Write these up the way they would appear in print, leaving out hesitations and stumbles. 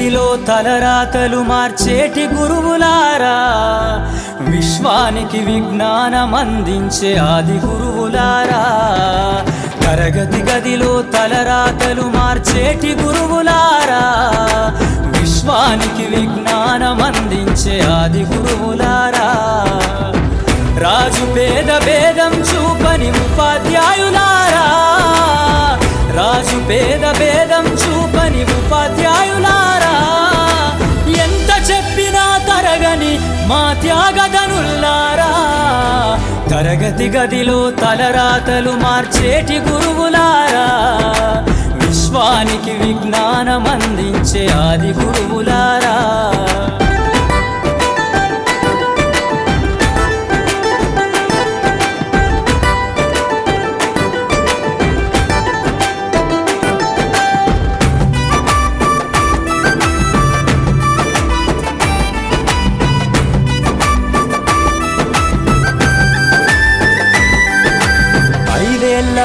గదిలో తలరాతలు మార్చేటి గురువులారా, విశ్వానికి విజ్ఞానం అందించే ఆది గురువులారా. తరగతి గదిలో తలరాతలు మార్చేటి గురువులారా, విశ్వానికి విజ్ఞానం అందించే ఆది గురువులారా. రాజు పేద భేదం చూపని ఉపాధ్యాయులారా, రాజు పేద భేదం చూపని ఉపాధ్యాయులారా. ఎంత చెప్పినా తరగని మా త్యాగధనుల్లారా, తరగతి గదిలో తలరాతలు మార్చేటి గురువులారా, విశ్వానికి విజ్ఞానం అందించే ఆది గురువులారా.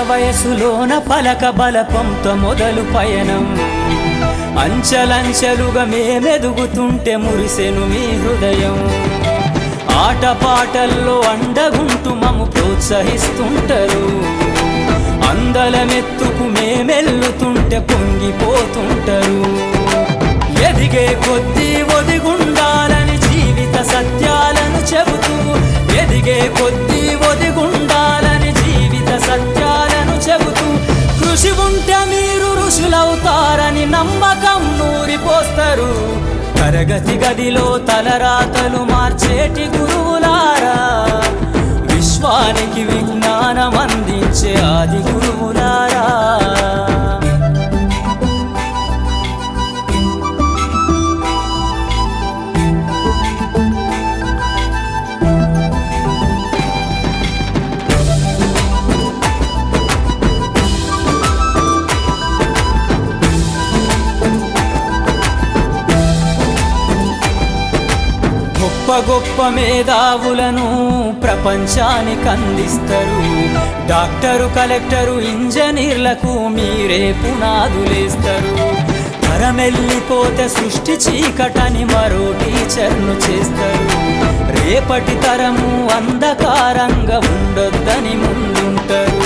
వయసులోన పలక బలపంతో మొదలు పయనం, అంచెలంచెలుగా మేమెదుగుతుంటే మురిసెను మీ హృదయం. ఆటపాటల్లో అండగుంటూ మమ్ము ప్రోత్సహిస్తుంటారు, అందలమెత్తుకు మేమెల్లుతుంటే పొంగిపోతుంటారు. ఎదిగే కొద్దీ ఒదిగుండాలని జీవిత సత్యాలను చెబుతూ, ఎదిగే కొద్దీ ఒదిగుండాలని జీవిత సత్యాలను చెబుతూ, కృషి ఉంటే మీరు ఋషులవుతారని నమ్మకం నూరిపోస్తారు. తరగతి గదిలో తలరాతలు మార్చేటి గురువులారా, విశ్వానికి విజ్ఞానం అందించే ఆది గురువులారా. గొప్ప గొప్ప మేధావులను ప్రపంచానికి అందిస్తారు. డాక్టరు, కలెక్టరు, ఇంజనీర్లకు మీరే పునాదులేస్తారు. తరమెల్లిపోతే సృష్టి చీకటని మరో టీచర్ను చేస్తారు. రేపటి తరము అంధకారంగా ఉండొద్దని ముందుంటారు.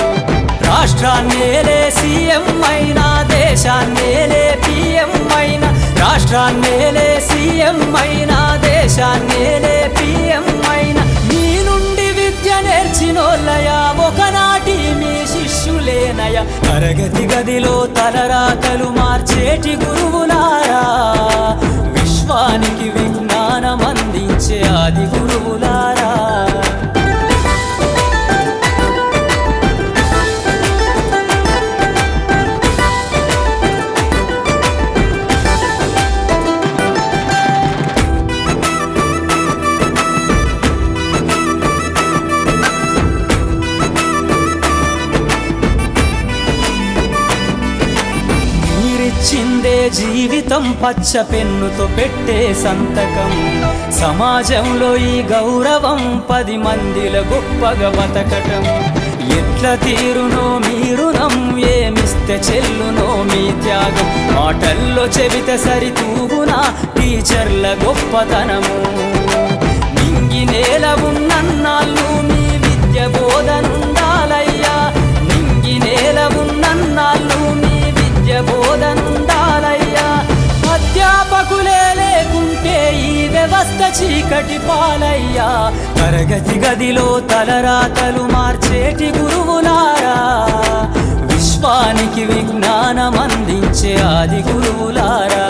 రాష్ట్రాన్నేలే సీఎం అయినా, దేశాన్నేలే పిఎం అయినా, రాష్ట్రాన్నేలే సీఎం అయినా, దేశాన్నేలే పిఎం అయినా, మీ నుండి విద్య నేర్చినోళ్ళయా, ఒకనాటి మీ శిష్యులేనయా. తరగతి గదిలో తలరాతలు మార్చేటి గురువులారా, విశ్వానికి విజ్ఞానం అందించే ఆది గురువులారా. చిందే జీవితం పచ్చ పెన్నుతో పెట్టే సంతకం, సమాజంలో ఈ గౌరవం 10 మందిల గొప్పగా బతకటం. ఎట్ల తీరునో మీ రుణం, ఏమిస్తే చెల్లునో మీ త్యాగం. మాటల్లో చెబితే సరితూగునా టీచర్ల గొప్పతనము. నింగి నేల ఉన్నన్నాళ్ళు మీ విద్య బోధనుండాలయ్యా, నింగి నేల ఉన్నన్నాళ్ళు మీ విద్య బోధనుండాలయ్యా. అధ్యాపకులే లేకుంటే ఈ వ్యవస్థ చీకటి పాలయ్యా. తరగతి గదిలో తలరాతలు మార్చేటి గురువులారా, విశ్వానికి విజ్ఞానం అందించే ఆది గురువులారా.